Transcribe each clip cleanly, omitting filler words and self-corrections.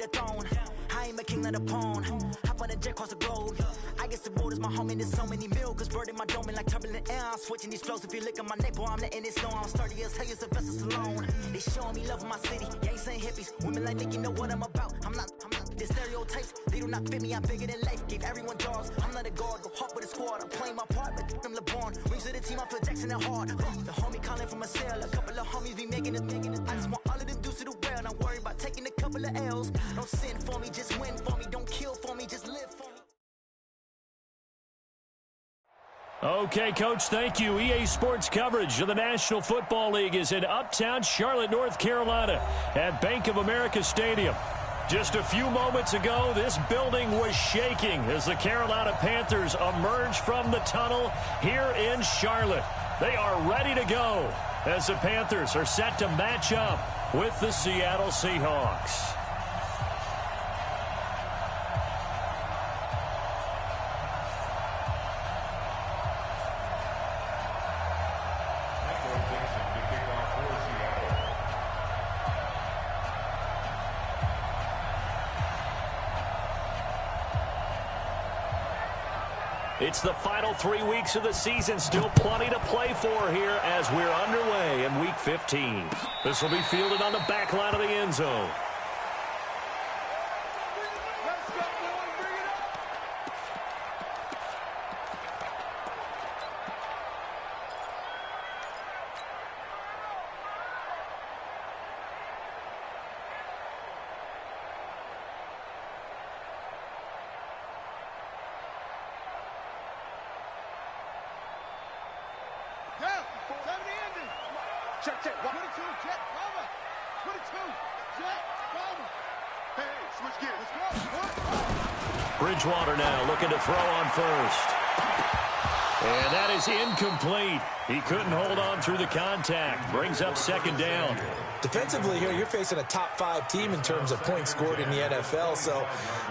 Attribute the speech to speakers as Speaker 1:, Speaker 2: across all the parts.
Speaker 1: the throne. I ain't a king of the pawn. Hop on a jet across the globe. I guess the road is my home and there's so many milkers burning my dome and like turbulent air. I'm switching these flows. If you look at my neck, boy, I'm letting it snow. I'm sturdy as hell, as Sylvester Stallone. They showing me love in my city. Yeah, ain't saying hippies. Women like Nick, you know what I'm about. I'm not. The stereotypes, they do not fit me. I'm bigger than life. Gave everyone jobs. I'm not a guard. Go hard with a squad. I'm playing my part, but I'm LeBron. Rings to the team. I feel Jackson and hard. The homie calling from a cell. A couple of homies be making it. I just want all of them dudes to the well. Not worry about taking a couple of L's. Don't sin for me, just win for me. Don't kill for me, just live for me.
Speaker 2: Okay, Coach, thank you. EA Sports coverage of the National Football League is in uptown Charlotte, North Carolina at Bank of America Stadium. Just a few moments ago, this building was shaking as the Carolina Panthers emerged from the tunnel here in Charlotte. They are ready to go as the Panthers are set to match up with the Seattle Seahawks. It's the final 3 weeks of the season. Still plenty to play for here as we're underway in Week 15. This will be fielded on the back line of the end zone.
Speaker 3: Check, 22, jet, cover. 22, jet, cover. Hey, switch gears. Let's go.
Speaker 2: Bridgewater now looking to throw on first. And that is incomplete. He couldn't hold on through the contact. Brings up second down.
Speaker 4: Defensively here, you're facing a top-5 team in terms of points scored in the NFL. So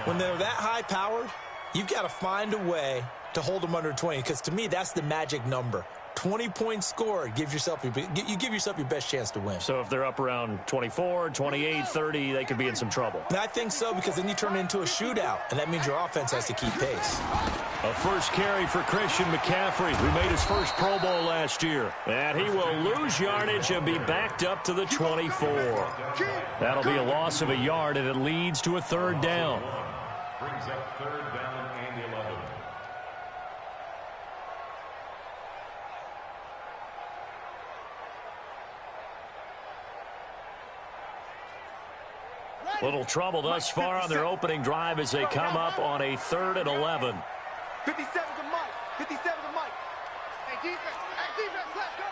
Speaker 4: when they're that high-powered, you've got to find a way to hold them under 20. Because to me, that's the magic number. 20 points scored, you give yourself your best chance to win.
Speaker 2: So if they're up around 24, 28, 30, they could be in some trouble.
Speaker 4: And I think so, because then you turn it into a shootout, and that means your offense has to keep pace.
Speaker 2: A first carry for Christian McCaffrey, who made his first Pro Bowl last year. And he will lose yardage and be backed up to the 24. That'll be a loss of a yard, and it leads to a third down.
Speaker 5: Brings up third down and 11.
Speaker 2: Little trouble thus far on their opening drive as they come up on a 3rd and 11.
Speaker 3: 57 to Mike. 57 to Mike. Hey, defense, let's go.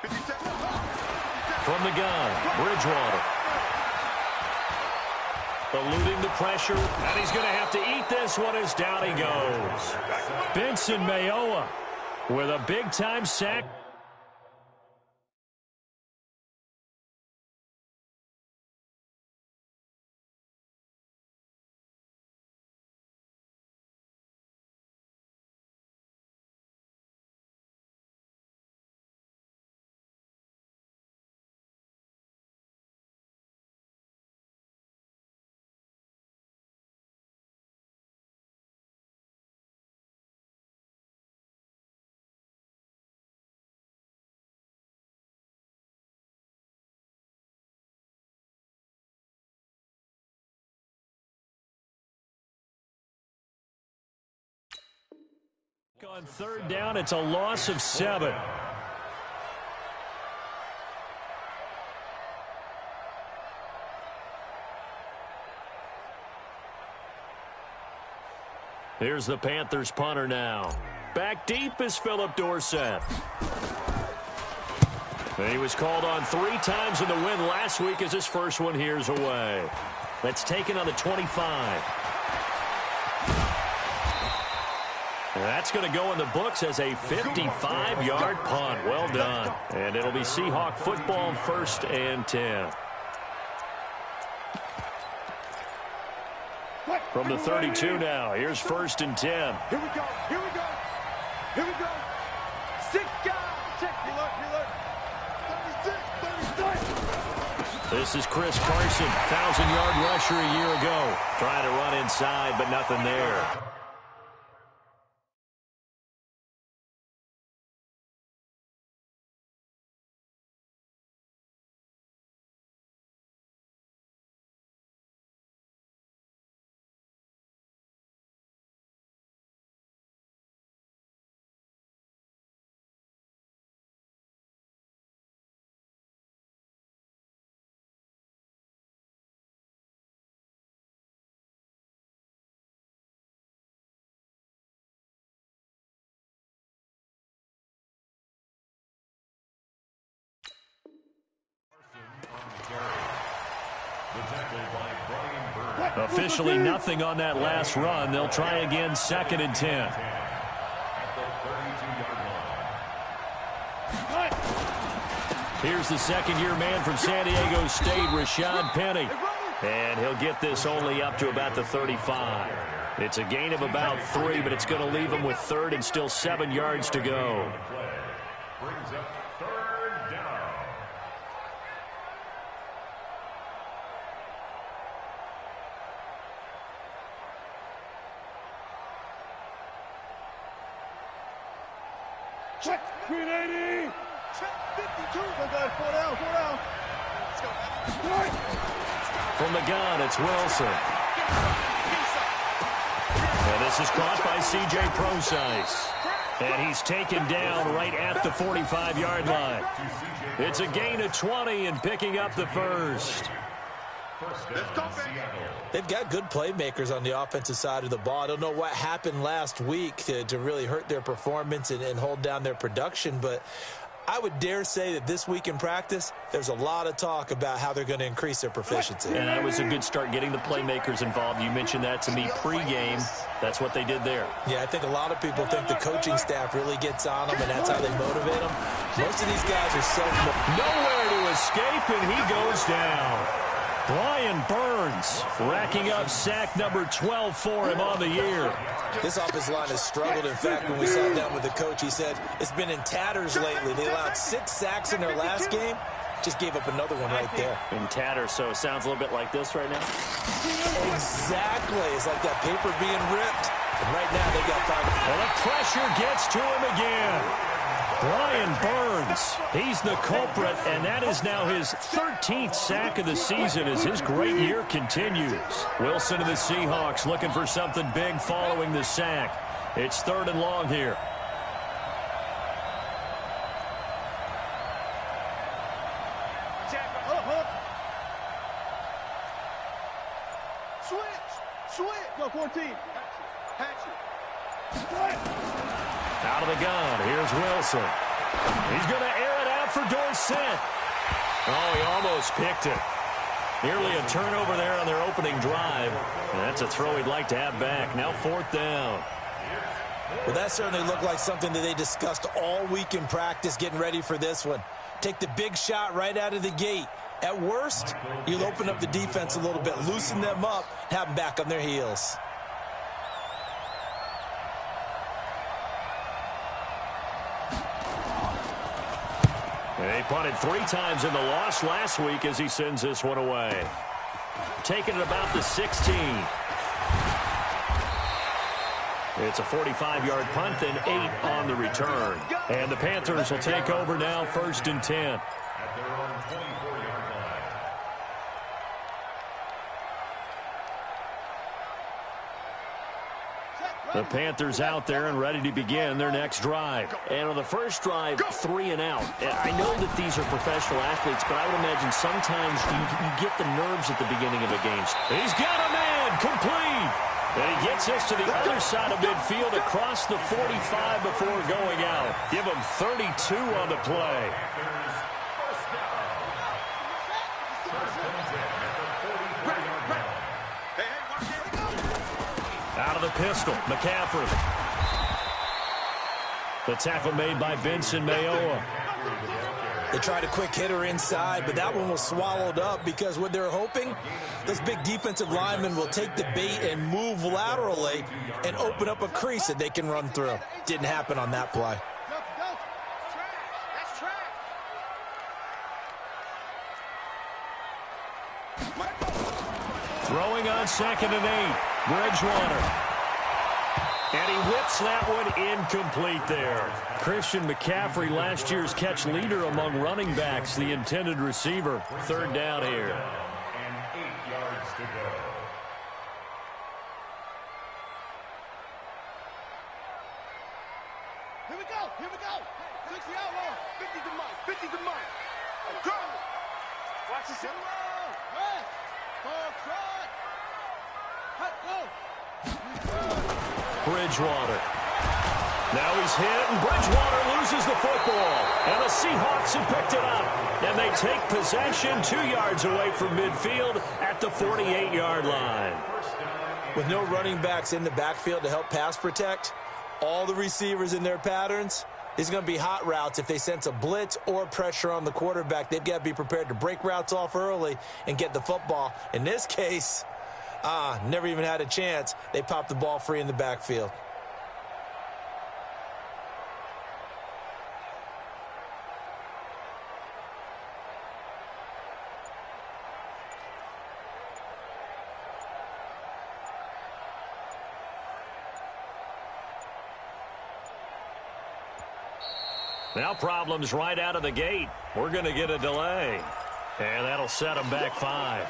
Speaker 3: 57.
Speaker 2: From the gun, Bridgewater. Eluding the pressure, and he's going to have to eat this one as down he goes. Benson Mayowa with a big-time sack. On 3rd down, it's a loss of 7. Here's the Panthers punter now. Back deep is Philip Dorsett. And he was called on 3 times in the win last week as his first one here's away. That's taken on the 25. That's going to go in the books as a 55-yard punt. Well done. And it'll be Seahawk football 1st and 10. From the 32 now, here's 1st and 10.
Speaker 3: Here we go. Here we go. Here we go. 6 guys. Check. You look. 36.
Speaker 2: This is Chris Carson, 1,000-yard rusher a year ago. Trying to run inside, but nothing there. Officially nothing on that last run. They'll try again, 2nd and 10. Here's the second-year man from San Diego State, Rashad Penny. And he'll get this only up to about the 35. It's a gain of about 3, but it's going to leave him with 3rd and still 7 yards to go.
Speaker 5: Brings up 3rd down.
Speaker 3: Check. 380. Check. 52. Go guys. 4 down. 4 down. Let's go.
Speaker 2: From the gun, it's Wilson. And this is caught by C.J. Procise. And he's taken down right at the 45-yard line. It's a gain of 20 and picking up the first.
Speaker 4: They've got good playmakers on the offensive side of the ball. I don't know what happened last week to really hurt their performance and hold down their production, but I would dare say that this week in practice, there's a lot of talk about how they're going to increase their proficiency.
Speaker 2: And that was a good start getting the playmakers involved. You mentioned that to me pregame. That's what they did there.
Speaker 4: Yeah, I think a lot of people think the coaching staff really gets on them, and that's how they motivate them. Most of these guys are self-motivated.
Speaker 2: Nowhere to escape, and he goes down. Brian Burns racking up sack number 12 for him on the year.
Speaker 4: This offensive line has struggled. In fact, when we sat down with the coach, he said it's been in tatters lately. They allowed 6 sacks in their last game. Just gave up another one right there.
Speaker 2: In tatters, so it sounds a little bit like this right now.
Speaker 4: Exactly. It's like that paper being ripped. And right now they got 5.
Speaker 2: And the pressure gets to him again. Brian Burns, he's the culprit, and that is now his 13th sack of the season as his great year continues. Wilson and the Seahawks looking for something big following the sack. It's 3rd and long here.
Speaker 3: Switch. Go 14. Hatch it.
Speaker 2: Out of the gun, here's Wilson. He's going to air it out for Dorsett. Oh, he almost picked it. Nearly a turnover there on their opening drive. And that's a throw he'd like to have back. Now 4th down.
Speaker 4: Well, that certainly looked like something that they discussed all week in practice getting ready for this one. Take the big shot right out of the gate. At worst, you'll open up the defense a little bit, loosen them up, have them back on their heels.
Speaker 2: They punted 3 times in the loss last week as he sends this one away. Taking it about the 16. It's a 45-yard punt, then 8 on the return. And the Panthers will take over now, 1st and 10.
Speaker 5: At their own 24-yard line.
Speaker 2: The Panthers out there and ready to begin their next drive. And on the first drive, 3 and out. I know that these are professional athletes, but I would imagine sometimes you get the nerves at the beginning of a game. He's got a man, complete. And he gets us to the other side of midfield across the 45 before going out. Give him 32 on the play. Out of the pistol, McCaffrey. The tackle made by Benson Mayowa.
Speaker 4: They tried a quick hitter inside, but that one was swallowed up because what they're hoping, this big defensive lineman will take the bait and move laterally and open up a crease that they can run through. Didn't happen on that play.
Speaker 2: Throwing on 2nd and 8. Bridgewater. And he whips that one incomplete there. Christian McCaffrey, last year's catch leader among running backs, the intended receiver. 3rd down here.
Speaker 5: And 8 yards to go.
Speaker 3: Here we go. Here we go. 60 outlaw. 50 to Mike. 50 to Mike. Go. Watch the center. West. Ball trot. Hut, go.
Speaker 2: Bridgewater. Now he's hit, and Bridgewater loses the football. And the Seahawks have picked it up. And they take possession 2 yards away from midfield at the 48-yard line.
Speaker 4: With no running backs in the backfield to help pass protect, all the receivers in their patterns, it's going to be hot routes. If they sense a blitz or pressure on the quarterback, they've got to be prepared to break routes off early and get the football. In this case, never even had a chance. They popped the ball free in the backfield.
Speaker 2: Now problems right out of the gate. We're going to get a delay. And that'll set them back 5.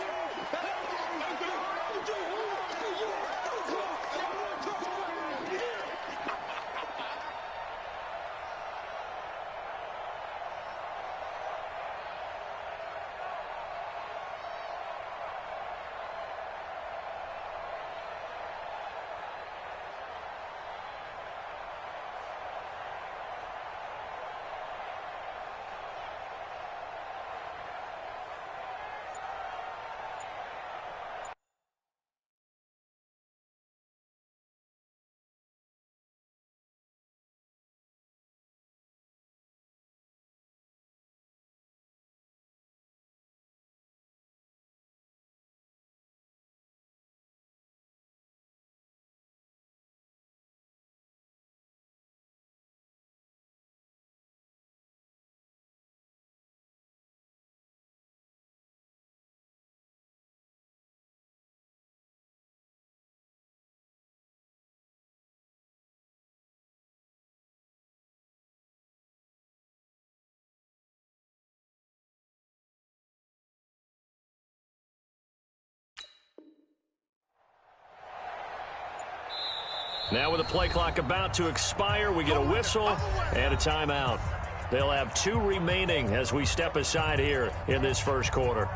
Speaker 2: Now with the play clock about to expire, we get a whistle and a timeout. They'll have 2 remaining as we step aside here in this first quarter.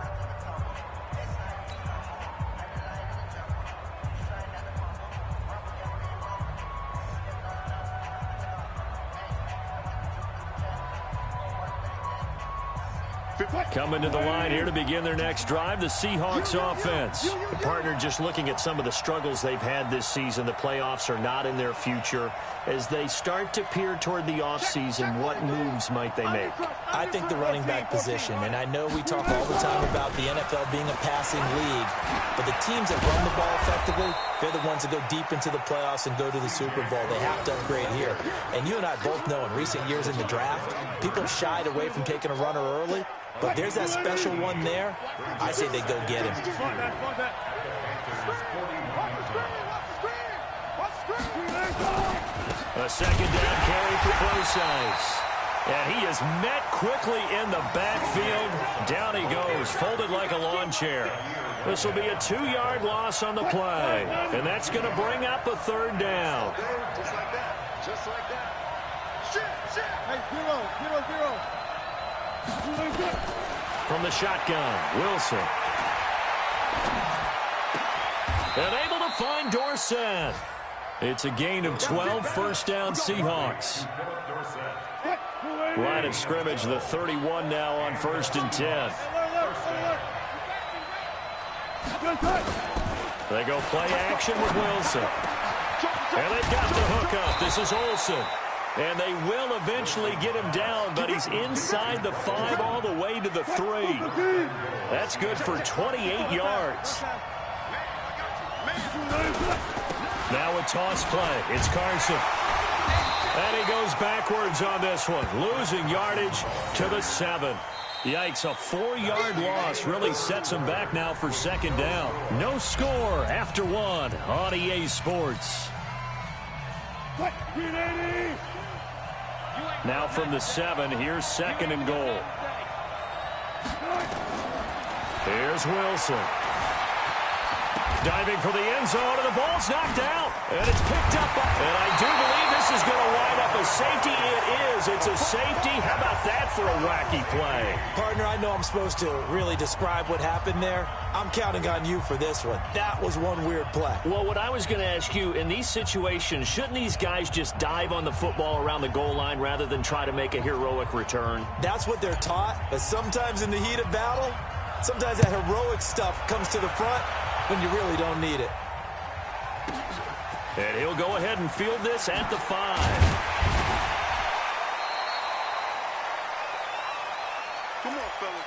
Speaker 2: Coming to the line here to begin their next drive, the Seahawks offense. The partner just looking at some of the struggles they've had this season. The playoffs are not in their future. As they start to peer toward the offseason, what moves might they make?
Speaker 4: I think the running back position, and I know we talk all the time about the NFL being a passing league, but the teams that run the ball effectively, they're the ones that go deep into the playoffs and go to the Super Bowl. They have to upgrade here. And you and I both know in recent years in the draft, people have shied away from taking a runner early. But there's that special one there. I say they go get him.
Speaker 2: A second down carry for Procise. And he is met quickly in the backfield. Down he goes, folded like a lawn chair. This will be a 2-yard loss on the play. And that's going to bring up a 3rd down.
Speaker 3: Just like that. Just like that. Shit. Hey, 0.
Speaker 2: From the shotgun, Wilson. And able to find Dorsett. It's a gain of 12, 1st down Seahawks. Line of scrimmage, the 31 now on 1st and 10. They go play action with Wilson. And they've got the hook up. This is Olsen. And they will eventually get him down, but he's inside the 5 all the way to the 3. That's good for 28 yards. Now a toss play. It's Carson. And he goes backwards on this one, losing yardage to the 7. Yikes, a 4-yard loss really sets them back now for second down. No score after one on EA Sports. Now from the 7, here's second and goal. Here's Wilson. Diving for the end zone, and the ball's knocked out. And it's picked up. And I do believe this is going to wind up a safety. It is. It's a safety. How about that for a wacky play?
Speaker 4: Partner, I know I'm supposed to really describe what happened there. I'm counting on you for this one. That was one weird play.
Speaker 2: Well, what I was going to ask you, in these situations, shouldn't these guys just dive on the football around the goal line rather than try to make a heroic return?
Speaker 4: That's what they're taught. But sometimes in the heat of battle, sometimes that heroic stuff comes to the front when you really don't need it.
Speaker 2: And he'll go ahead and field this at the 5.
Speaker 3: Come on, fellas.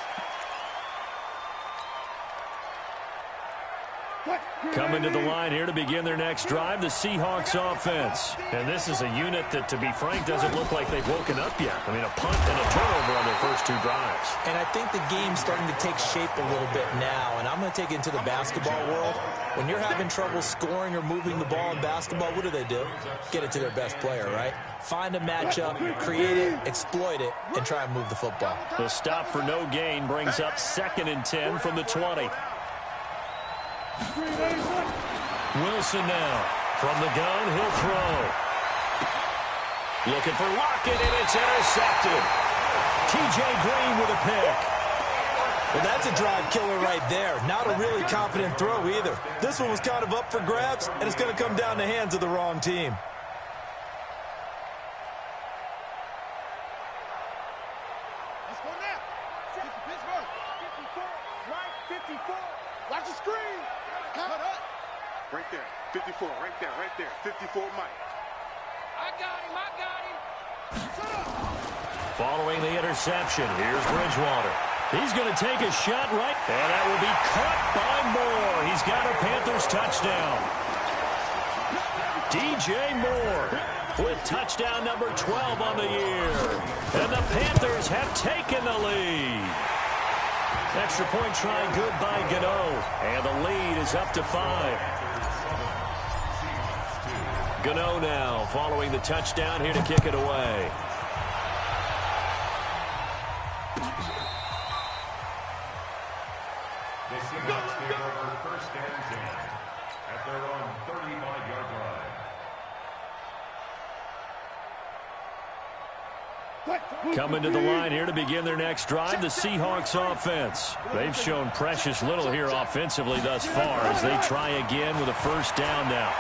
Speaker 2: Coming to the line here to begin their next drive, the Seahawks offense. And this is a unit that, to be frank, doesn't look like they've woken up yet. I mean, a punt and a turnover on their first 2 drives.
Speaker 4: And I think the game's starting to take shape a little bit now, and I'm going to take it into the basketball world. When you're having trouble scoring or moving the ball in basketball, what do? Get it to their best player, right? Find a matchup, create it, exploit it, and try and move the football.
Speaker 2: The stop for no gain brings up 2nd and 10 from the 20. Wilson now. From the gun, he'll throw. Looking for Lockett, and it's intercepted. T.J. Green with a pick.
Speaker 4: Well, that's a drive killer right there. Not a really confident throw either. This one was kind of up for grabs, and it's going to come down the hands of the wrong team.
Speaker 3: Let's go now. Pittsburgh. 54. Right, 54. Watch the screen. Cut up. Right there. 54. Right there. Right there. 54 Mike. I got him. Shut up.
Speaker 2: Following the interception, here's Bridgewater. He's going to take a shot right, and that will be caught by Moore. He's got a Panthers touchdown. DJ Moore with touchdown number 12 on the year. And the Panthers have taken the lead. Extra point try good by Gano. And the lead is up to 5. Gano now following the touchdown here to kick it away.
Speaker 5: The Seahawks take over first and 10 at their own 35-yard line.
Speaker 2: Coming to the line here to begin their next drive, the Seahawks offense. They've shown precious little here offensively thus far as they try again with a first down now.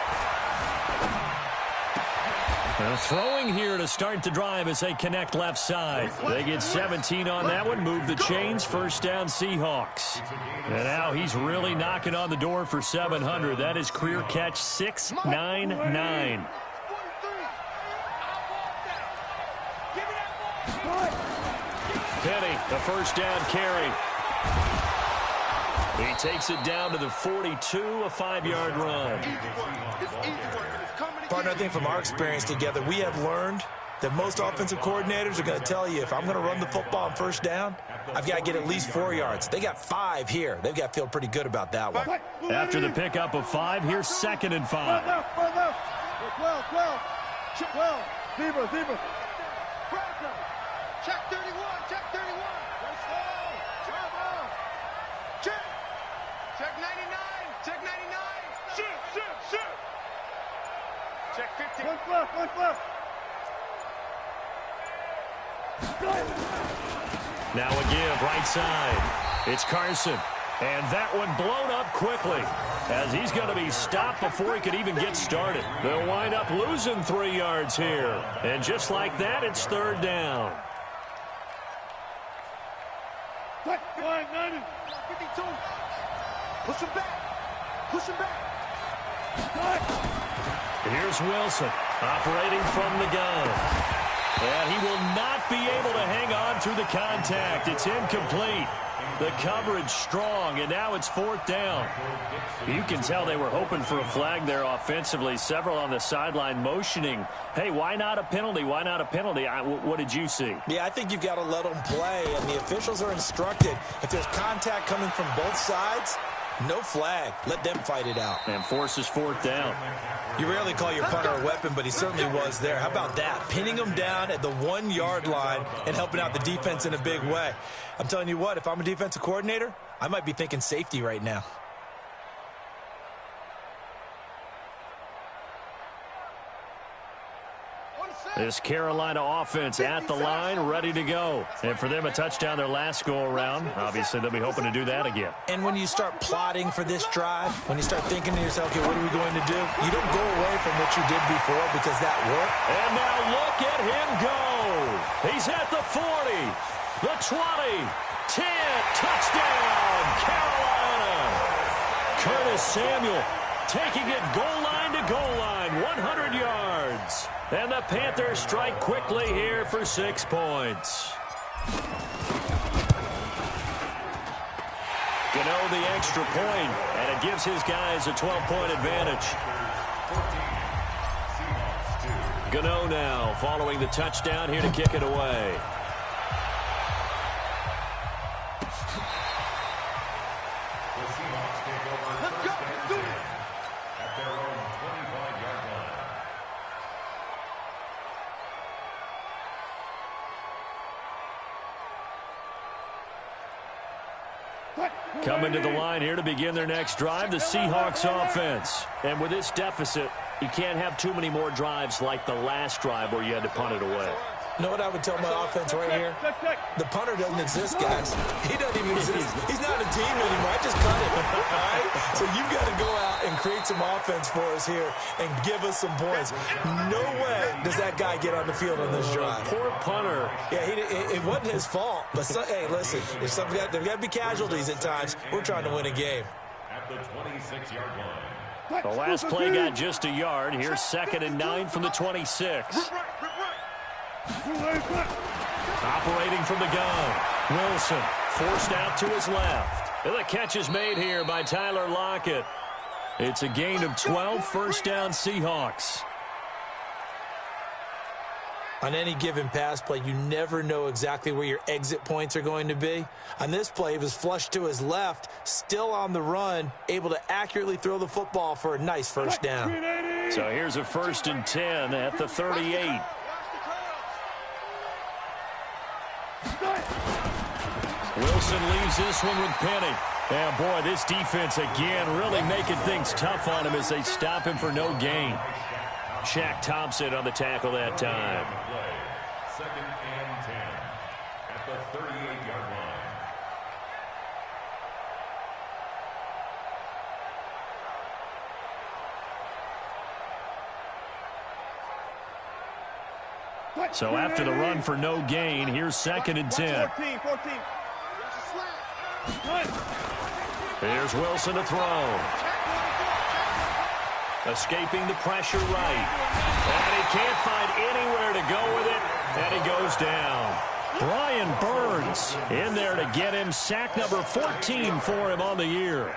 Speaker 2: Throwing here to start the drive as they connect left side. They get 17 on that one, move the chains, first down Seahawks. And now he's really knocking on the door for 700. That is career catch 699. Penny, the first down carry. He takes it down to the 42, a 5-yard run.
Speaker 4: Partner, I think from our experience together, we have learned that most offensive coordinators are going to tell you, if I'm going to run the football on first down, I've got to get at least 4 yards. They got 5 here. They've got to feel pretty good about that one.
Speaker 2: After the pickup of 5, here's 2nd and 5.
Speaker 3: 12. Zebra. Check 31. Check 99. Shoot. Check 50. One left.
Speaker 2: Now a give right side. It's Carson. And that one blown up quickly as he's going to be stopped before he could even get started. They'll wind up losing 3 yards here. And just like that, it's 3rd down.
Speaker 3: 52. Push him back.
Speaker 2: Here's Wilson operating from the gun. And he will not be able to hang on through the contact. It's incomplete. The coverage strong, and now it's 4th down. You can tell they were hoping for a flag there offensively. Several on the sideline motioning, hey, why not a penalty? Why not a penalty? What did you see?
Speaker 4: Yeah, I think you've got to let them play, and the officials are instructed. If there's contact coming from both sides, no flag. Let them fight it out.
Speaker 2: And forces 4th down.
Speaker 4: You rarely call your punter a weapon, but he certainly was there. How about that? Pinning him down at the 1-yard line and helping out the defense in a big way. I'm telling you what, if I'm a defensive coordinator, I might be thinking safety right now.
Speaker 2: This Carolina offense at the line, ready to go. And for them, a touchdown their last go-around. Obviously, they'll be hoping to do that again.
Speaker 4: And when you start plotting for this drive, when you start thinking to yourself, okay, what are we going to do? You don't go away from what you did before because that worked.
Speaker 2: And now look at him go. He's at the 40, the 20, 10, touchdown, Carolina. Curtis Samuel taking it goal line to goal line, 100 yards. And the Panthers strike quickly here for 6 points. Gano the extra point, and it gives his guys a 12-point advantage. Gano now following the touchdown here to kick it away. Coming to the line here to begin their next drive, the Seahawks offense. And with this deficit, you can't have too many more drives like the last drive where you had to punt it away.
Speaker 4: You know what I would tell my offense right here? The punter doesn't exist, guys. He doesn't even exist. He's not a team anymore. I just cut him, all right? So you've got to go out and create some offense for us here and give us some points. No way does that guy get on the field on this drive.
Speaker 2: Poor punter.
Speaker 4: Yeah, it wasn't his fault. But, hey, listen, there's got to be casualties at times. We're trying to win a game.
Speaker 5: At the 26-yard line.
Speaker 2: The last play got just a yard. Here's 2nd and 9 from the 26. Operating from the gun. Wilson forced out to his left. And the catch is made here by Tyler Lockett. It's a gain of 12, 1st down Seahawks.
Speaker 4: On any given pass play, you never know exactly where your exit points are going to be. On this play, he was flushed to his left, still on the run, able to accurately throw the football for a nice 1st down.
Speaker 2: So here's a 1st and 10 at the 38. Wilson leaves this one with Penny. And boy, this defense again really making things tough on him as they stop him for no gain. Shaq Thompson on the tackle that time.
Speaker 5: 2nd and 10 at the 38-yard
Speaker 2: line. So after the run for no gain, here's 2nd and 10.
Speaker 3: 14.
Speaker 2: Here's Wilson to throw. Escaping the pressure right. And he can't find anywhere to go with it. And he goes down. Brian Burns in there to get him. Sack number 14 for him on the year.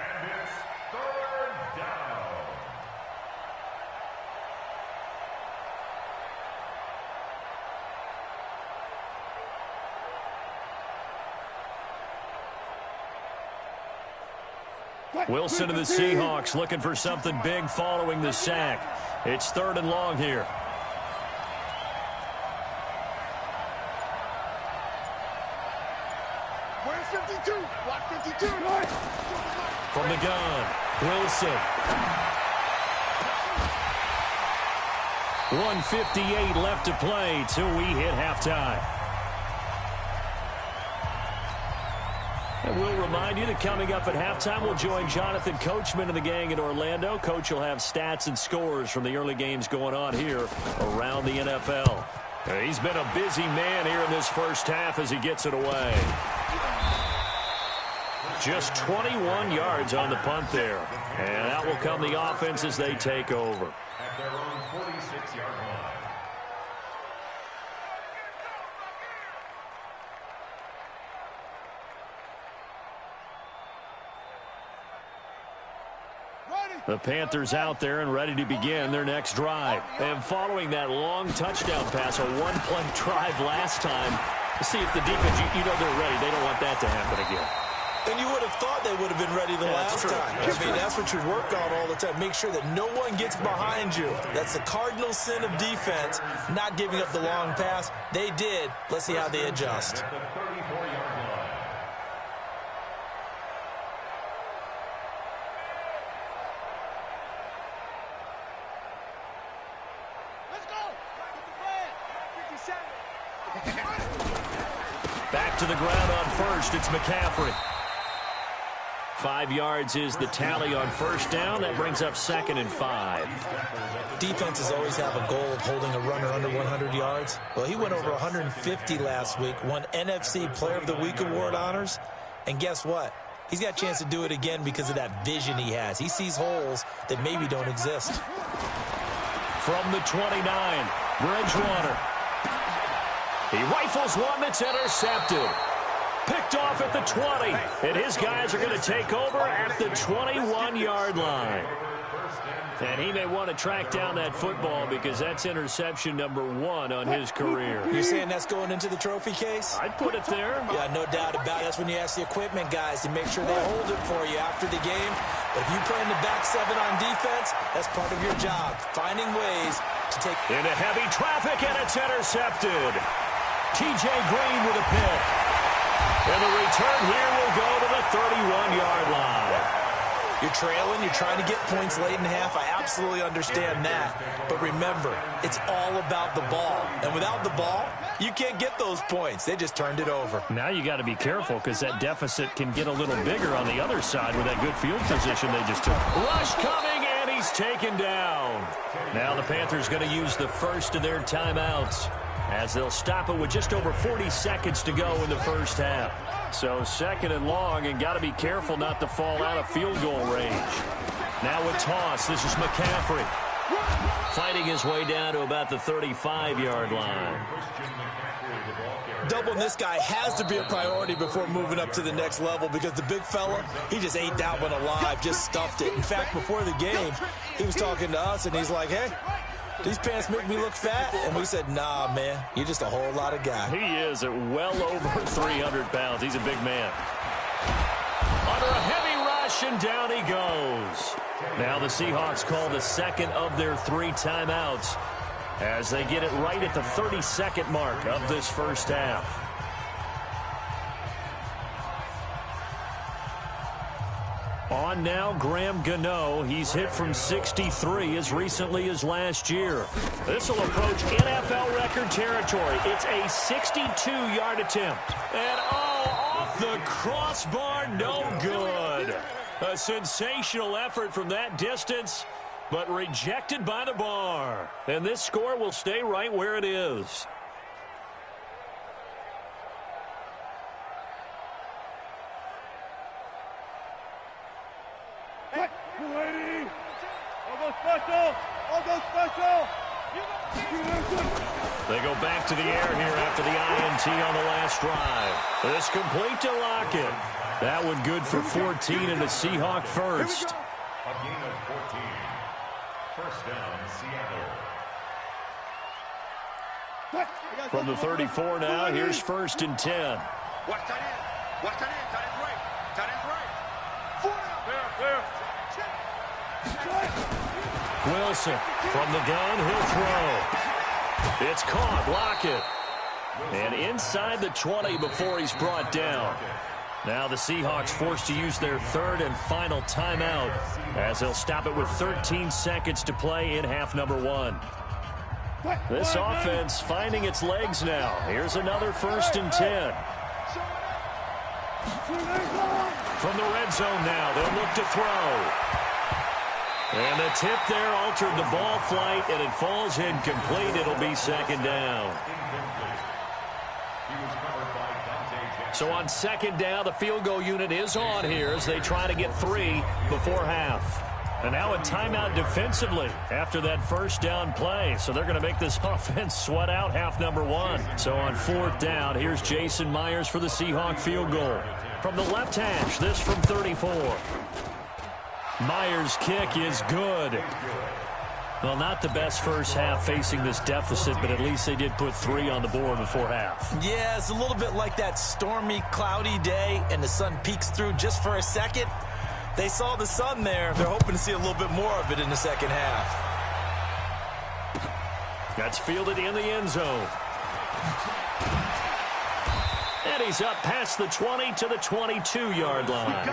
Speaker 2: Wilson and the Seahawks looking for something big following the sack. It's 3rd and long here.
Speaker 3: Where's 52? Block 52.
Speaker 2: From the gun, Wilson. 1:58 left to play till we hit halftime. And we'll remind you that coming up at halftime, we'll join Jonathan Coachman and the gang in Orlando. Coach will have stats and scores from the early games going on here around the NFL. He's been a busy man here in this first half as he gets it away. Just 21 yards on the punt there. And out will come the offense as they take over.
Speaker 5: At their own 46-yard line.
Speaker 2: The Panthers out there and ready to begin their next drive. And following that long touchdown pass, a one-play drive last time, see if the defense, you know they're ready. They don't want that to happen again.
Speaker 4: And you would have thought they would have been ready the last time. I mean, that's what you work on all the time. Make sure that no one gets behind you. That's the cardinal sin of defense, not giving up the long pass. They did. Let's see how they adjust.
Speaker 2: Back to the ground on first. It's McCaffrey. 5 yards is the tally on first down. That brings up 2nd and 5.
Speaker 4: Defenses always have a goal of holding a runner under 100 yards. Well, he went over 150 last week, won NFC Player of the Week award honors. And guess what? He's got a chance to do it again because of that vision he has. He sees holes that maybe don't exist.
Speaker 2: From the 29, Bridgewater. He rifles one that's intercepted. Picked off at the 20. And his guys are going to take over at the 21-yard line. And he may want to track down that football because that's interception number 1 on his career.
Speaker 4: You're saying that's going into the trophy case?
Speaker 2: I'd put it there.
Speaker 4: Yeah, no doubt about it. That's when you ask the equipment guys to make sure they hold it for you after the game. But if you play in the back 7 on defense, that's part of your job. Finding ways to take...
Speaker 2: Into heavy traffic, and it's intercepted. T.J. Green with a pick. And the return here will go to the 31-yard line.
Speaker 4: You're trailing, you're trying to get points late in the half. I absolutely understand that. But remember, it's all about the ball. And without the ball, you can't get those points. They just turned it over.
Speaker 2: Now you got to be careful because that deficit can get a little bigger on the other side with that good field position they just took. Rush coming, and he's taken down. Now the Panthers going to use the first of their timeouts, as they'll stop it with just over 40 seconds to go in the first half. So 2nd and long, and got to be careful not to fall out of field goal range. Now a toss. This is McCaffrey fighting his way down to about the 35-yard line.
Speaker 4: Doubling this guy has to be a priority before moving up to the next level because the big fella, he just ate that one alive, just stuffed it. In fact, before the game, he was talking to us, and he's like, hey, these pants make me look fat. And we said, nah, man, you're just a whole lot of guy.
Speaker 2: He is at well over 300 pounds. He's a big man. Under a heavy rush, and down he goes. Now the Seahawks call the 2nd of their 3 timeouts as they get it right at the 32nd mark of this first half. On now, Graham Gano. He's hit from 63 as recently as last year. This will approach NFL record territory. It's a 62-yard attempt. And, off the crossbar, no good. A sensational effort from that distance, but rejected by the bar. And this score will stay right where it is. They go back to the air here after the INT on the last drive. This complete to Lockett. That one good for 14 and a Seahawk first.
Speaker 5: A gain of 14. First down, Seattle.
Speaker 2: From the 34 now, here's 1st and 10.
Speaker 3: Watch that in. Watch that in. Tight end right. Tight end right. Clear.
Speaker 2: Wilson from the gun, he'll throw. It's caught, Lockett. And inside the 20 before he's brought down. Now the Seahawks forced to use their 3rd and final timeout as they'll stop it with 13 seconds to play in half number 1. This offense finding its legs now. Here's another 1st and 10. From the red zone now, they'll look to throw. And the tip there altered the ball flight, and it falls incomplete. It'll be 2nd down. So on 2nd down, the field goal unit is on here as they try to get 3 before half. And now a timeout defensively after that 1st down play. So they're going to make this offense sweat out half number 1. So on 4th down, here's Jason Myers for the Seahawk field goal. From the left hash, this from 34. Myers' kick is good. Well, not the best first half facing this deficit, but at least they did put 3 on the board before half.
Speaker 4: Yeah, it's a little bit like that stormy, cloudy day, and the sun peeks through just for a second. They saw the sun there. They're hoping to see a little bit more of it in the second half.
Speaker 2: That's fielded in the end zone. And he's up past the 20 to the 22-yard line.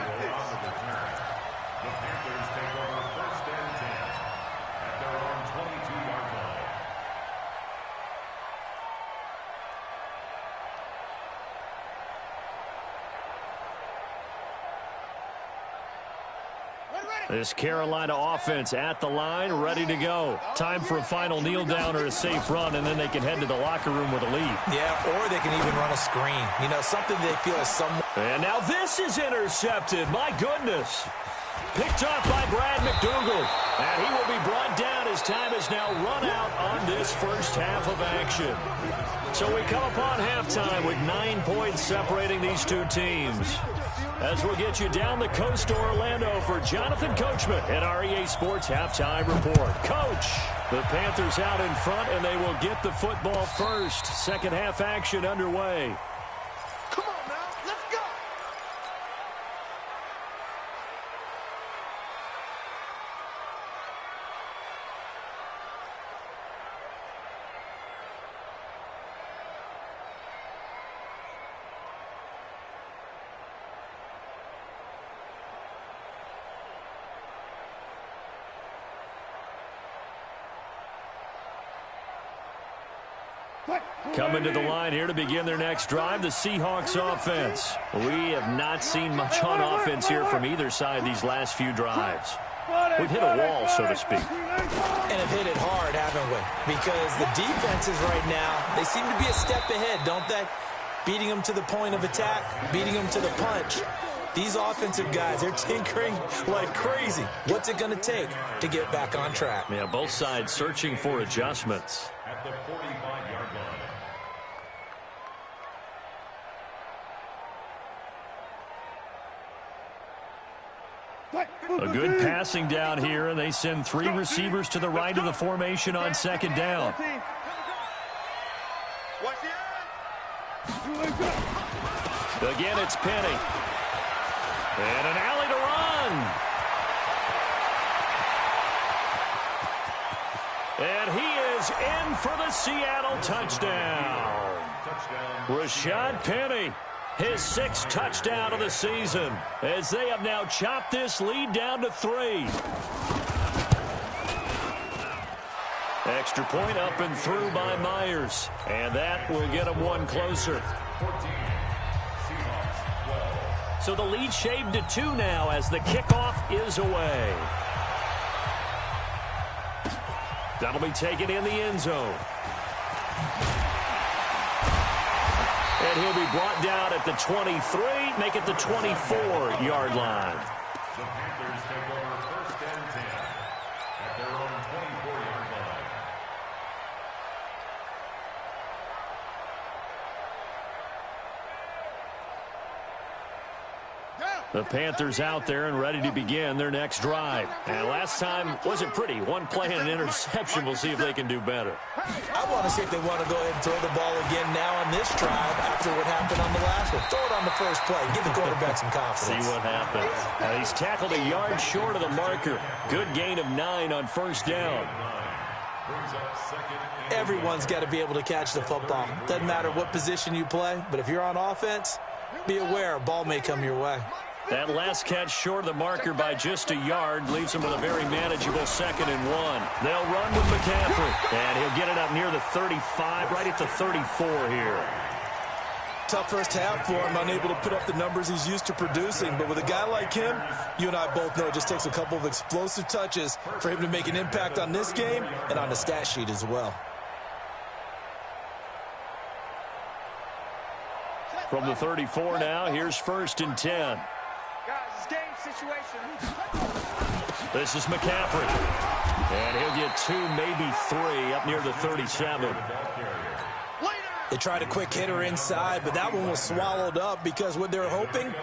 Speaker 2: This Carolina offense at the line, ready to go. Time for a final kneel down or a safe run, and then they can head to the locker room with a lead.
Speaker 4: Yeah, or they can even run a screen. You know, something they feel is somewhat.
Speaker 2: And now this is intercepted. My goodness. Picked off by Brad McDougal. And he will be brought down as time is now run out on this first half of action. So we come upon halftime with 9 points separating these two teams. As we'll get you down the coast to Orlando for Jonathan Coachman at our EA Sports Halftime Report. Coach, the Panthers out in front, and they will get the football first. Second half action underway.
Speaker 3: Come on now, let's go.
Speaker 2: Coming to the line here to begin their next drive, the Seahawks offense. We have not seen much on offense here from either side these last few drives. We've hit a wall, so to speak.
Speaker 4: And have hit it hard, haven't we? Because the defenses right now, they seem to be a step ahead, don't they? Beating them to the point of attack, beating them to the punch. These offensive guys, they're tinkering like crazy. What's it going to take to get back on track?
Speaker 2: Yeah, both sides searching for adjustments.
Speaker 5: At the 45-yard line.
Speaker 2: A good passing down here, and they send 3 receivers to the right of the formation on second down. Again, it's Penny. And an alley to run. And he is in for the Seattle touchdown. Rashad Penny, his 6th touchdown of the season, as they have now chopped this lead down to 3. Extra point up and through by Myers, and that will get them 1 closer. So the lead shaved to 2 now as the kickoff is away. That'll be taken in the end zone. And he'll be brought down at the 23, make it the 24-yard line.
Speaker 5: The Panthers take over first and 10 at their own 24-yard line.
Speaker 2: The Panthers out there and ready to begin their next drive. And last time wasn't pretty. 1 play and an interception. We'll see if they can do better.
Speaker 4: I want to see if they want to go ahead and throw the ball again now on this drive after what happened on the last one. Throw it on the first play. Give the quarterback some confidence.
Speaker 2: See what happens. Now he's tackled a yard short of the marker. Good gain of 9 on first down.
Speaker 4: Everyone's got to be able to catch the football. Doesn't matter what position you play, but if you're on offense, be aware a ball may come your way.
Speaker 2: That last catch short of the marker by just a yard leaves him with a very manageable 2nd and 1. They'll run with McCaffrey, and he'll get it up near the 35, right at the 34 here.
Speaker 4: Tough first half for him, unable to put up the numbers he's used to producing. But with a guy like him, you and I both know it just takes a couple of explosive touches for him to make an impact on this game and on the stat sheet as well.
Speaker 2: From the 34 now, here's 1st and 10.
Speaker 3: Guys, it's game situation.
Speaker 2: This is McCaffrey. And he'll get 2, maybe 3, up near the 37.
Speaker 4: They tried a quick hitter inside, but that one was swallowed up because what they're hoping,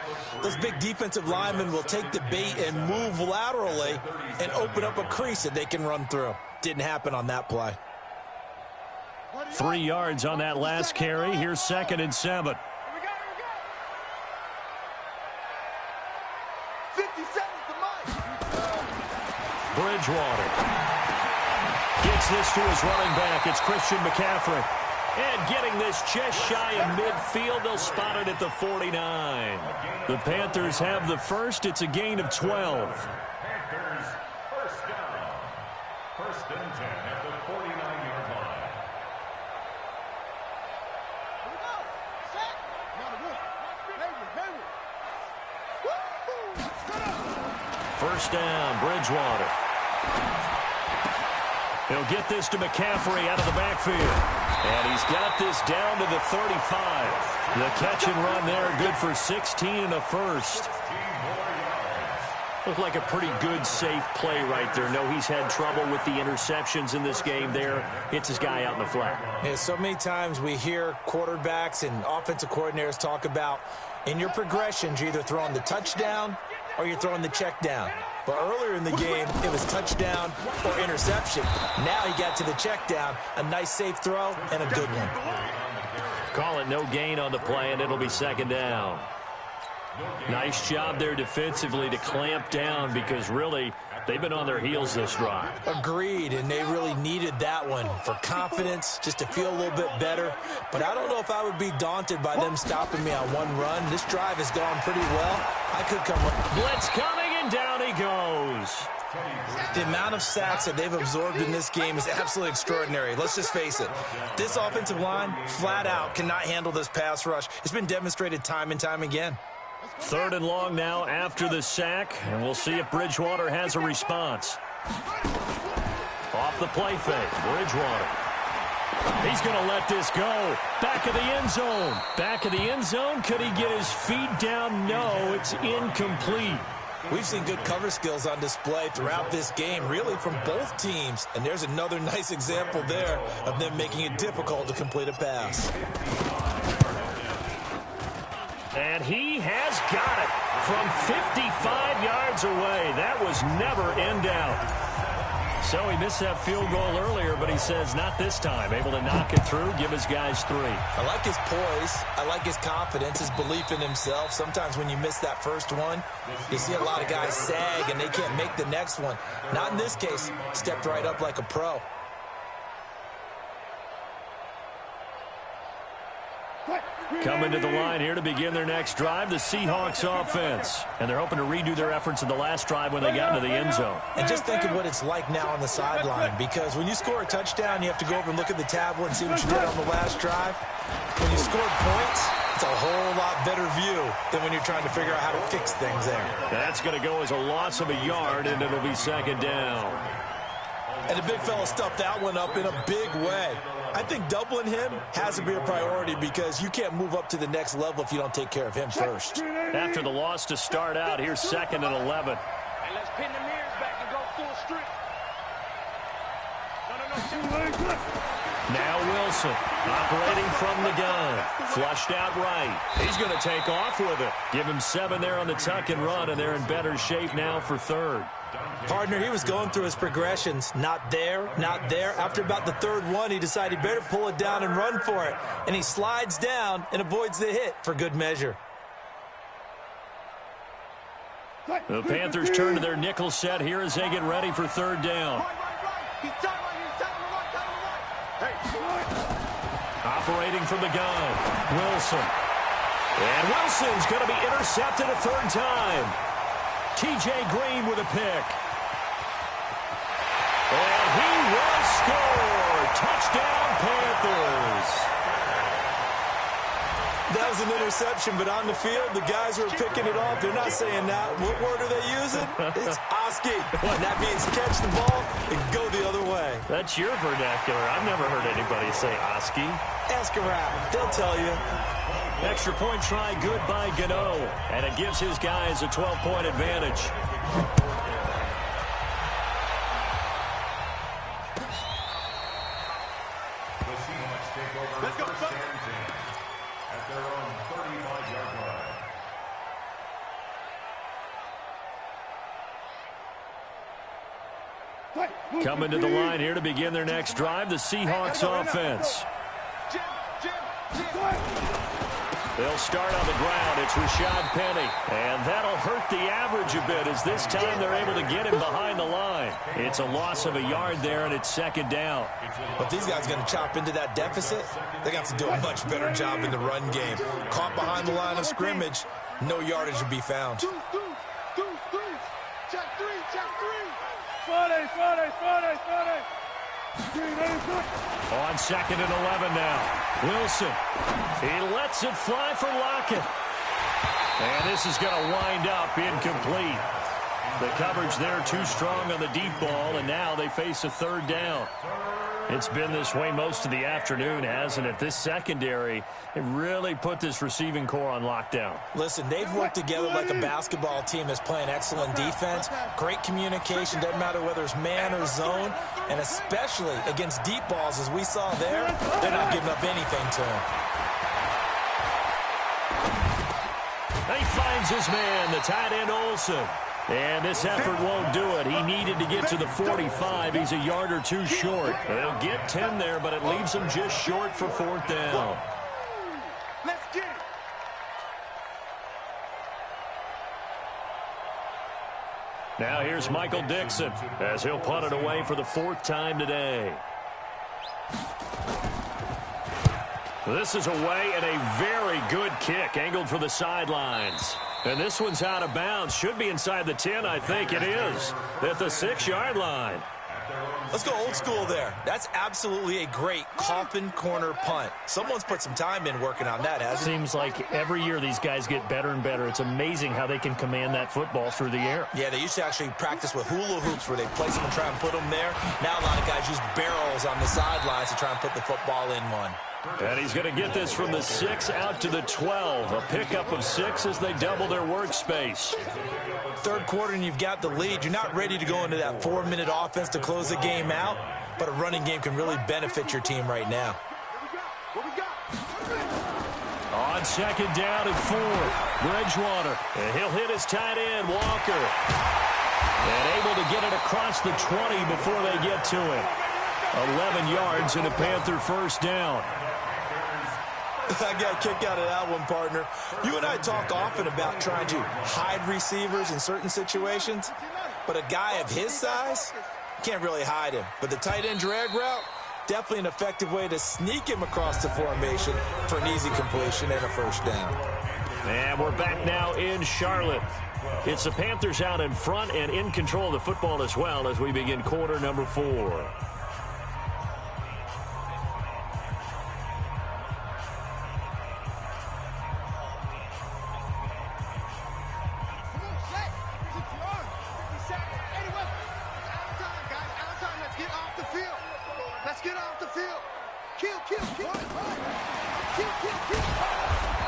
Speaker 4: those big defensive linemen will take the bait and move laterally and open up a crease that they can run through. Didn't happen on that play.
Speaker 2: 3 yards on that last carry. Here's 2nd and 7.
Speaker 3: 50 seconds to Mike.
Speaker 2: Bridgewater gets this to his running back. It's Christian McCaffrey. And getting this just shy of midfield, they'll spot it at the 49. The Panthers have the first. It's a gain of 12.
Speaker 5: Panthers first down. 1st and 10 at the 49-yard line.
Speaker 3: Here we go. Set. Now the
Speaker 2: 1st down, Bridgewater. He'll get this to McCaffrey out of the backfield. And he's got this down to the 35. The catch and run there, good for 16 and a first. Looked like a pretty good, safe play right there. No, he's had trouble with the interceptions in this game there. Hits his guy out in the flat.
Speaker 4: Yeah, so many times we hear quarterbacks and offensive coordinators talk about in your progressions, you're either throwing the touchdown or you're throwing the check down. But earlier in the game, it was touchdown or interception. Now he got to the check down, a nice safe throw, and a good one.
Speaker 2: Call it no gain on the play, and it'll be 2nd down. Nice job there defensively to clamp down because really they've been on their heels this drive.
Speaker 4: Agreed, and they really needed that one for confidence, just to feel a little bit better. But I don't know if I would be daunted by them stopping me on one run. This drive has gone pretty well. I could come up.
Speaker 2: Blitz coming, and down he goes.
Speaker 4: The amount of sacks that they've absorbed in this game is absolutely extraordinary. Let's just face it. This offensive line, flat out, cannot handle this pass rush. It's been demonstrated time and time again.
Speaker 2: 3rd and long now after the sack, and we'll see if Bridgewater has a response. Off the play fake, Bridgewater. He's going to let this go. Back of the end zone. Back of the end zone. Could he get his feet down? No, it's incomplete.
Speaker 4: We've seen good cover skills on display throughout this game, really from both teams. And there's another nice example there of them making it difficult to complete a pass.
Speaker 2: And he has got it from 55 yards away. That was never in doubt. So he missed that field goal earlier, but he says not this time. Able to knock it through, give his guys 3.
Speaker 4: I like his poise. I like his confidence, his belief in himself. Sometimes when you miss that first one, you see a lot of guys sag and they can't make the next one. Not in this case. Stepped right up like a pro.
Speaker 2: Coming to the line here to begin their next drive, the Seahawks offense. And they're hoping to redo their efforts in the last drive when they got into the end zone.
Speaker 4: And just think of what it's like now on the sideline, because when you score a touchdown, you have to go over and look at the tablet and see what you did on the last drive. When you scored points, it's a whole lot better view than when you're trying to figure out how to fix things there.
Speaker 2: That's going to go as a loss of a yard, and it'll be 2nd down.
Speaker 4: And the big fella stuffed that one up in a big way. I think doubling him has to be a priority because you can't move up to the next level if you don't take care of him first.
Speaker 2: After the loss to start out, here's 2nd and 11.
Speaker 3: And let's pin the mirrors back and go full street.
Speaker 2: Now Wilson, operating from the gun. Flushed out right. He's going to take off with it. Give him 7 there on the tuck and run, and they're in better shape now for 3rd.
Speaker 4: Partner, he was going through his progressions. Not there, not there. After about the 3rd one, he decided he better pull it down and run for it. And he slides down and avoids the hit for good measure.
Speaker 2: The Panthers turn to their nickel set here as they get ready for 3rd down. Operating from the gun, Wilson. And Wilson's going to be intercepted a 3rd time. T.J. Green with a pick. And he will score. Touchdown, Panthers.
Speaker 4: That was an interception, but on the field, the guys who are picking it off, they're not saying that. What word are they using? It's Oski. And that means catch the ball and go the other way.
Speaker 2: That's your vernacular. I've never heard anybody say Oski.
Speaker 4: Ask around. They'll tell you.
Speaker 2: Extra point try good by Gano. And it gives his guys a 12-point advantage.
Speaker 5: The Seahawks take
Speaker 3: Let's go,
Speaker 5: first and 10 at their own 35-yard line.
Speaker 2: Coming to the line here to begin their next drive, the Seahawks offense. They'll start on the ground. It's Rashad Penny. And that'll hurt the average a bit as this time they're able to get him behind the line. It's a loss of a yard there, and it's second down.
Speaker 4: But these guys are going to chop into that deficit. They got to do a much better job in the run game. Caught behind the line of scrimmage, no yardage to be found.
Speaker 3: Check three.
Speaker 2: On second and 11 now. Wilson. He lets it fly for Lockett. And this is going to wind up incomplete. The coverage there too strong on the deep ball, and now they face a third down. It's been this way most of the afternoon, hasn't it? This secondary, it really put this receiving core on lockdown.
Speaker 4: Listen, they've worked together like a basketball team that's playing excellent defense. Great communication, doesn't matter whether it's man or zone. And especially against deep balls, as we saw there, they're not giving up anything to him.
Speaker 2: He finds his man, the tight end Olsen. And this effort won't do it. He needed to get to the 45. He's a yard or two short. They'll get 10 there, but it leaves him just short for fourth down.
Speaker 3: Let's get it.
Speaker 2: Now here's Michael Dixon as he'll punt it away for the fourth time today. This is away and a very good kick angled for the sidelines. And this one's out of bounds. Should be inside the 10, I think it is. At the 6-yard line.
Speaker 4: Let's go old school there. That's absolutely a great coffin corner punt. Someone's put some time in working on that, hasn't it?
Speaker 2: Seems like every year these guys get better and better. It's amazing how they can command that football through the air.
Speaker 4: Yeah, they used to actually practice with hula hoops where they place them and try and put them there. Now a lot of guys use barrels on the sidelines to try and put the football in one.
Speaker 2: And he's going to get this from the 6 out to the 12. A pickup of 6 as they double their workspace.
Speaker 4: Third quarter and you've got the lead. You're not ready to go into that 4-minute offense to close the game out, but a running game can really benefit your team right now.
Speaker 2: On second down and 4, Bridgewater. And he'll hit his tight end, Walker. And able to get it across the 20 before they get to it. 11 yards and a Panther first down.
Speaker 4: I got a kick out of that one, partner. You and I talk often about trying to hide receivers in certain situations, but a guy of his size can't really hide him. But the tight end drag route, definitely an effective way to sneak him across the formation for an easy completion and a first down.
Speaker 2: And we're back now in Charlotte. It's the Panthers out in front and in control of the football as well as we begin quarter number 4.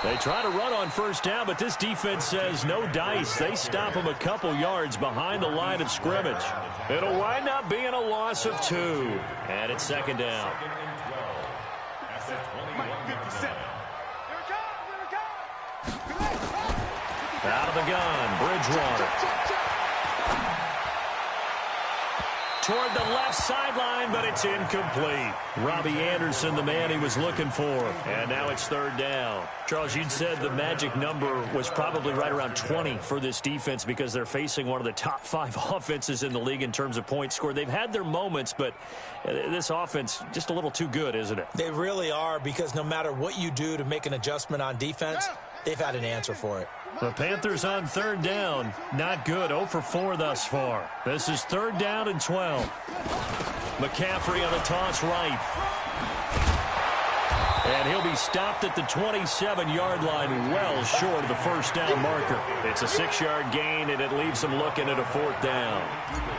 Speaker 2: They try to run on first down, but this defense says no dice. They stop them a couple yards behind the line of scrimmage. It'll wind up being a loss of 2. And it's second down. Out of the gun, Bridgewater. Toward the left sideline, but it's incomplete. Robbie Anderson, the man he was looking for. And now it's third down. Charles, you'd said the magic number was probably right around 20 for this defense because they're facing one of the top 5 offenses in the league in terms of points scored. They've had their moments, but this offense just a little too good, isn't it?
Speaker 4: They really are, because no matter what you do to make an adjustment on defense, they've had an answer for it.
Speaker 2: The Panthers on third down. Not good. 0 for 4 thus far. This is third down and 12. McCaffrey on the toss right. And he'll be stopped at the 27-yard line, well short of the first down marker. It's a 6-yard gain, and it leaves them looking at a fourth down.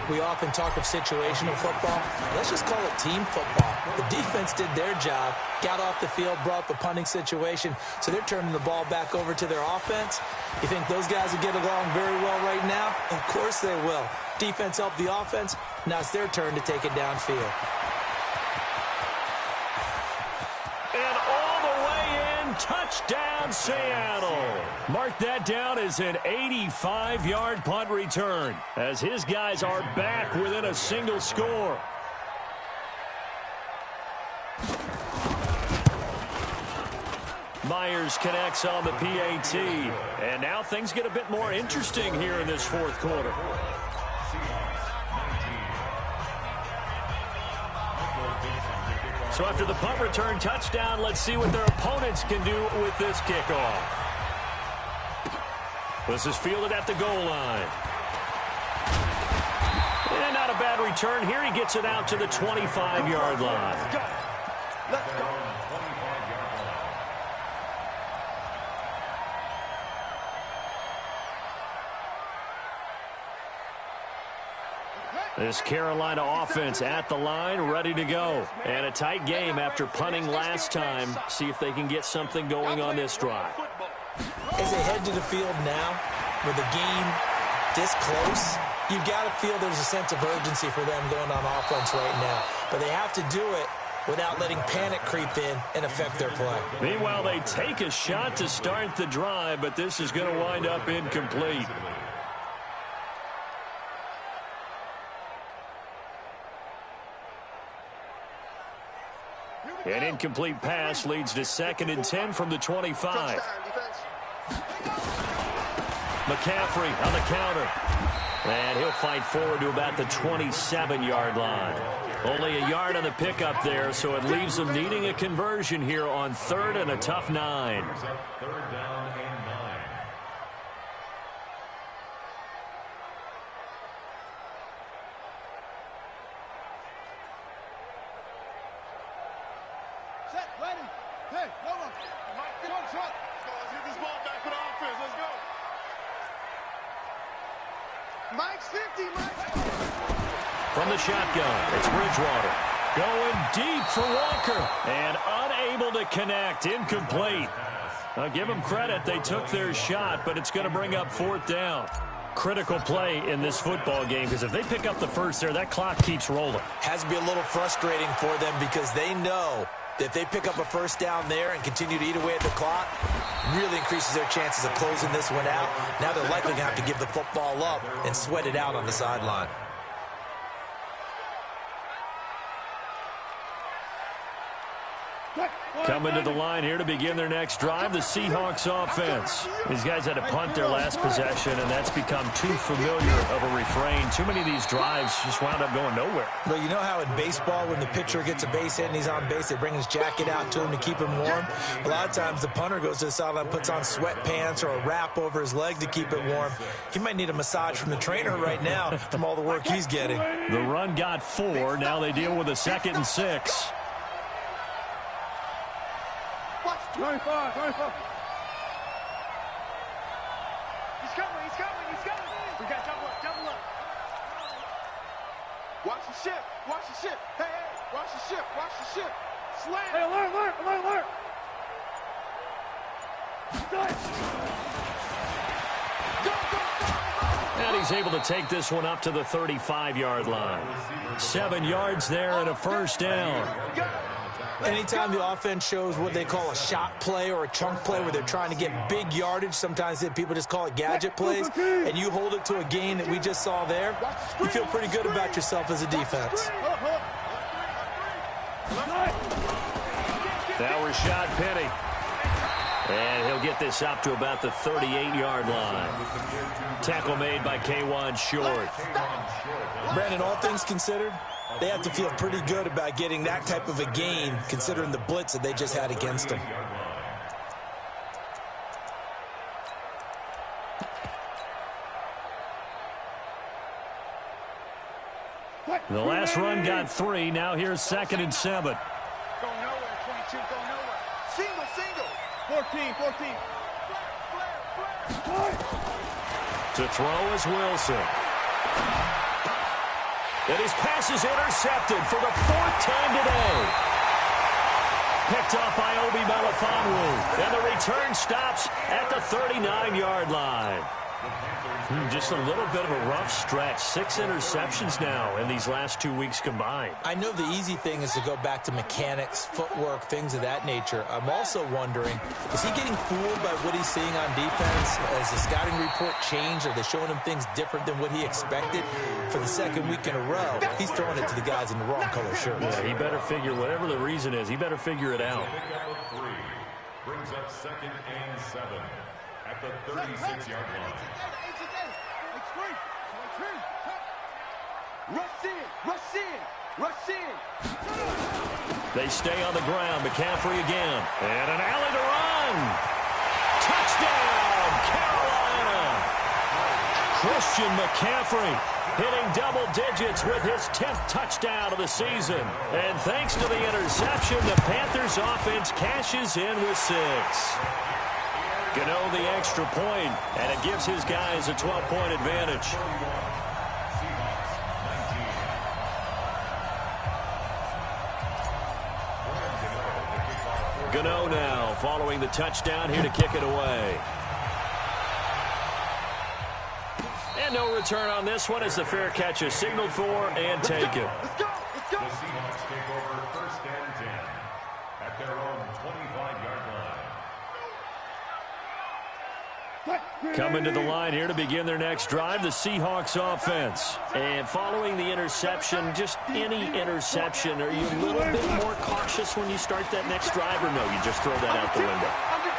Speaker 4: We often talk of situational football. Let's just call it team football. The defense did their job, got off the field, brought the punting situation, so they're turning the ball back over to their offense. You think those guys will get along very well right now? Of course they will. Defense helped the offense. Now it's their turn to take it downfield.
Speaker 2: And all the way in, touchdown Seattle. Mark that down as an 85-yard punt return as his guys are back within a single score. Myers connects on the PAT. And now things get a bit more interesting here in this fourth quarter. So after the punt return touchdown, let's see what their opponents can do with this kickoff. This is fielded at the goal line. And not a bad return here. He gets it out to the 25-yard line.
Speaker 3: Let's go.
Speaker 2: This Carolina offense at the line, ready to go. And a tight game after punting last time. See if they can get something going on this drive.
Speaker 4: As they head to the field now, with the game this close, you've got to feel there's a sense of urgency for them going on offense right now. But they have to do it without letting panic creep in and affect their play.
Speaker 2: Meanwhile, they take a shot to start the drive, but this is going to wind up incomplete. An incomplete pass leads to 2nd and 10 from the 25. McCaffrey on the counter. And he'll fight forward to about the 27-yard line. Only a yard on the pickup there, so it leaves them needing a conversion here on 3rd and a tough 9.
Speaker 5: 3rd down and 9.
Speaker 3: Set, ready. Hey, no one. Mike, get on shot. Let's get this ball back for the offense. Let's go. Mike's 50, Mike.
Speaker 2: From the shotgun, it's Bridgewater. Going deep for Walker. And unable to connect. Incomplete. I'll give them credit. They took their shot, but it's going to bring up 4th down. Critical play in this football game, because if they pick up the first there, that clock keeps rolling.
Speaker 4: Has to be a little frustrating for them because they know that if they pick up a first down there and continue to eat away at the clock, really increases their chances of closing this one out. Now they're likely going to have to give the football up and sweat it out on the sideline.
Speaker 2: Coming to the line here to begin their next drive, the Seahawks offense. These guys had to punt their last possession, and that's become too familiar of a refrain. Too many of these drives just wound up going nowhere.
Speaker 4: Well, you know how in baseball, when the pitcher gets a base hit and he's on base, they bring his jacket out to him to keep him warm? A lot of times the punter goes to the sideline, puts on sweatpants or a wrap over his leg to keep it warm. He might need a massage from the trainer right now from all the work he's getting.
Speaker 2: The run got 4. Now they deal with a 2nd and 6.
Speaker 3: 25. He's coming. We got double up. Watch the ship. Hey, watch the ship. Slam. Hey, alert. Go.
Speaker 2: And he's able to take this one up to the 35-yard line. 7 yards there and a first down.
Speaker 4: Anytime the offense shows what they call a shot play or a chunk play where they're trying to get big yardage, sometimes people just call it gadget plays, and you hold it to a gain that we just saw there, you feel pretty good about yourself as a defense.
Speaker 2: Now Rashad Penny. And he'll get this up to about the 38-yard line. Tackle made by K'Wan Short.
Speaker 4: Brandon, all things considered, they have to feel pretty good about getting that type of a gain, considering the blitz that they just had against them.
Speaker 2: The last run got 3. Now here's 2nd and 7.
Speaker 3: Go nowhere, 22, go nowhere. Single. 14.
Speaker 2: To throw is Wilson. And his pass is intercepted for the 4th time today. Picked off by Obi Melifonwu. And the return stops at the 39-yard line. Just a little bit of a rough stretch. 6 interceptions now in these last 2 weeks combined.
Speaker 4: I know the easy thing is to go back to mechanics, footwork, things of that nature. I'm also wondering, is he getting fooled by what he's seeing on defense? Has the scouting report changed? Are they showing him things different than what he expected? For the second week in a row, he's throwing it to the guys in the wrong color shirts.
Speaker 2: Yeah, he better figure, whatever the reason is, he better figure it out.
Speaker 5: Brings up 2nd and 7 at the 36-yard line.
Speaker 3: Rush in, rush in, rush in.
Speaker 2: They stay on the ground. McCaffrey again. And an alley to run. Touchdown, Carolina. Christian McCaffrey hitting double digits with his 10th touchdown of the season. And thanks to the interception, the Panthers offense cashes in with 6. Gano the extra point, and it gives his guys a 12-point advantage. Gano now following the touchdown here to kick it away. And no return on this one as the fair catch is signaled for and taken.
Speaker 3: Let's go, let's go.
Speaker 5: The Seahawks take over 1st and 10 at their own 25-yard line.
Speaker 2: Coming to the line here to begin their next drive, the Seahawks offense. And following the interception, just any interception, are you a little bit more cautious when you start that next drive, or no, you just throw that out the window?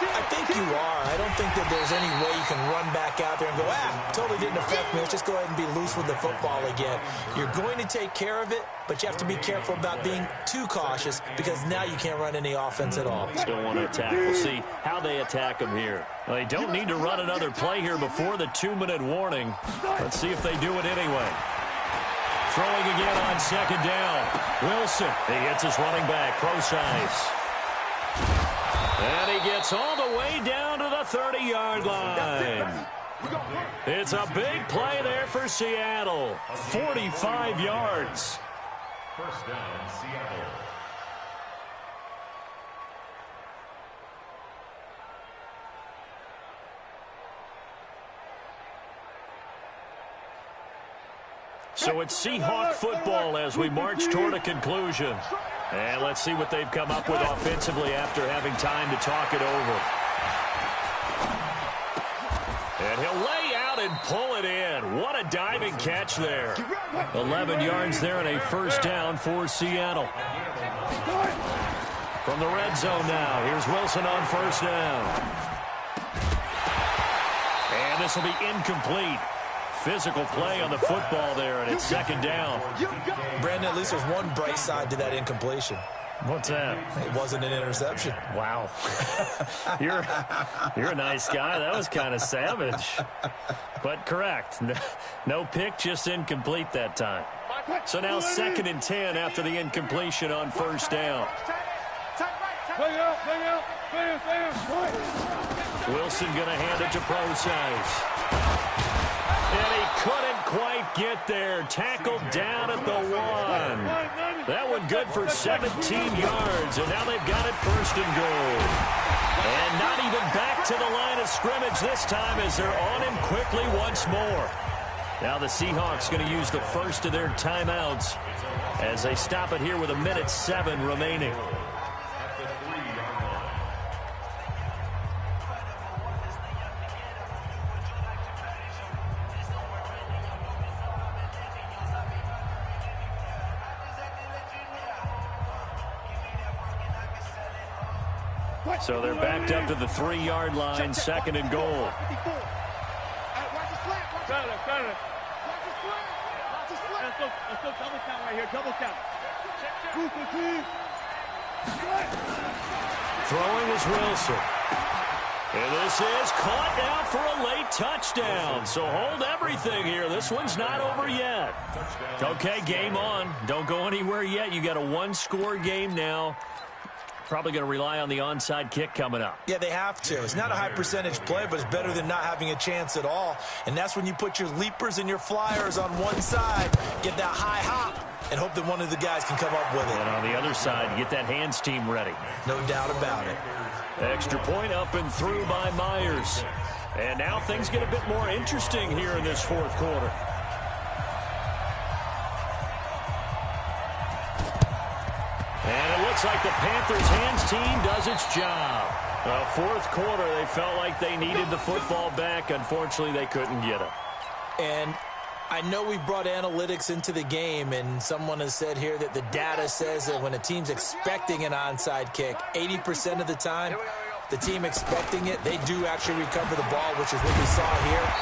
Speaker 4: I think you are. I don't think that there's any way you can run back out there and go, totally didn't affect me. Let's just go ahead and be loose with the football again. You're going to take care of it, but you have to be careful about being too cautious because now you can't run any offense at all.
Speaker 2: Still want to attack. We'll see how they attack them here. Well, they don't need to run another play here before the 2-minute warning. Let's see if they do it anyway. Throwing again on 2nd down. Wilson, he hits his running back, Procise. And he gets all the way down to the 30-yard line. It's a big play there for Seattle. 45 yards.
Speaker 5: 1st down, Seattle.
Speaker 2: So it's Seahawk football as we march toward a conclusion. And let's see what they've come up with offensively after having time to talk it over. And he'll lay out and pull it in. What a diving catch there. 11 yards there and a 1st down for Seattle. From the red zone now, here's Wilson on 1st down. And this will be incomplete. Physical play on the football there, and it's 2nd down.
Speaker 4: Brandon, at least there's one bright side to that incompletion.
Speaker 2: What's that?
Speaker 4: It wasn't an interception.
Speaker 2: Wow. You're a nice guy. That was kind of savage. But correct. No pick, just incomplete that time. So now 2nd and 10 after the incompletion on 1st down. Wilson going to hand it to Procise. And he couldn't quite get there. Tackled down at the 1. That one good for 17 yards. And now they've got it 1st and goal. And not even back to the line of scrimmage this time as they're on him quickly once more. Now the Seahawks going to use the first of their timeouts as they stop it here with 1:07 remaining. So they're backed up to the 3-yard line, 2nd and goal.
Speaker 3: Let's go double count right here, double count.
Speaker 2: Throwing was Wilson. And this is caught now for a late touchdown. So hold everything here. This one's not over yet. Okay, game on. Don't go anywhere yet. You got a 1-score game now. Probably going to rely on the onside kick coming up.
Speaker 4: Yeah, they have to. It's not a high percentage play, but it's better than not having a chance at all. And that's when you put your leapers and your flyers on one side, get that high hop, and hope that one of the guys can come up with it.
Speaker 2: And on the other side, get that hands team ready.
Speaker 4: No doubt about it.
Speaker 2: Extra point up and through by Myers. And now things get a bit more interesting here in this fourth quarter. And it looks like the Panthers' hands team does its job. Fourth quarter, they felt like they needed the football back. Unfortunately, they couldn't get it.
Speaker 4: And I know we've brought analytics into the game, and someone has said here that the data says that when a team's expecting an onside kick, 80% of the time, the team expecting it, they do actually recover the ball, which is what we saw here.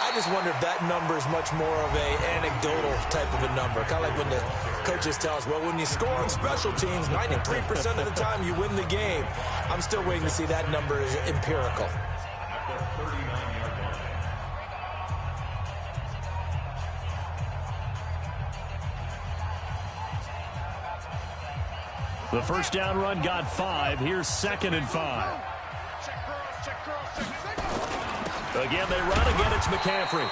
Speaker 4: I just wonder if that number is much more of an anecdotal type of a number. Kind of like when the coaches tell us, well, when you score on special teams, 93% of the time you win the game. I'm still waiting to see that number is empirical.
Speaker 2: The first down run got 5. Here's 2nd and 5. Again, they run again. It's McCaffrey.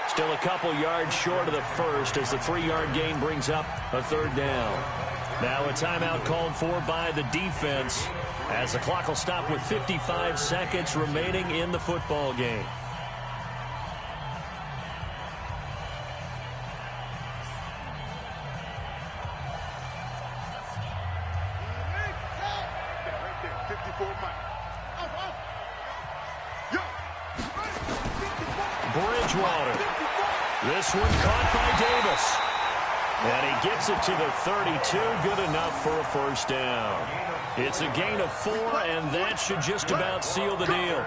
Speaker 2: Still a couple yards short of the first as the 3-yard gain brings up a 3rd down. Now a timeout called for by the defense as the clock will stop with 55 seconds remaining in the football game. Bridgewater. This one caught by Davis. And he gets it to the 32. Good enough for a first down. It's a gain of 4, and that should just about seal the deal.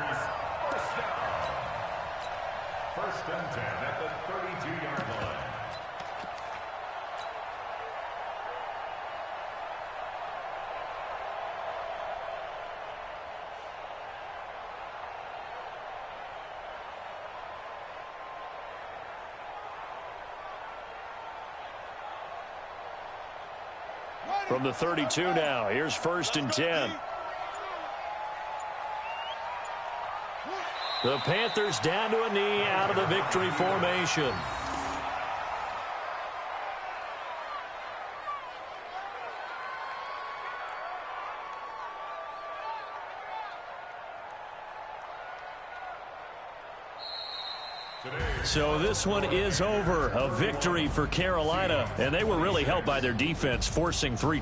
Speaker 5: First and 10 at the 32-yard line.
Speaker 2: From the 32 now, here's 1st and 10. The Panthers down to a knee out of the victory formation. So this one is over. A victory for Carolina, and they were really helped by their defense, forcing 3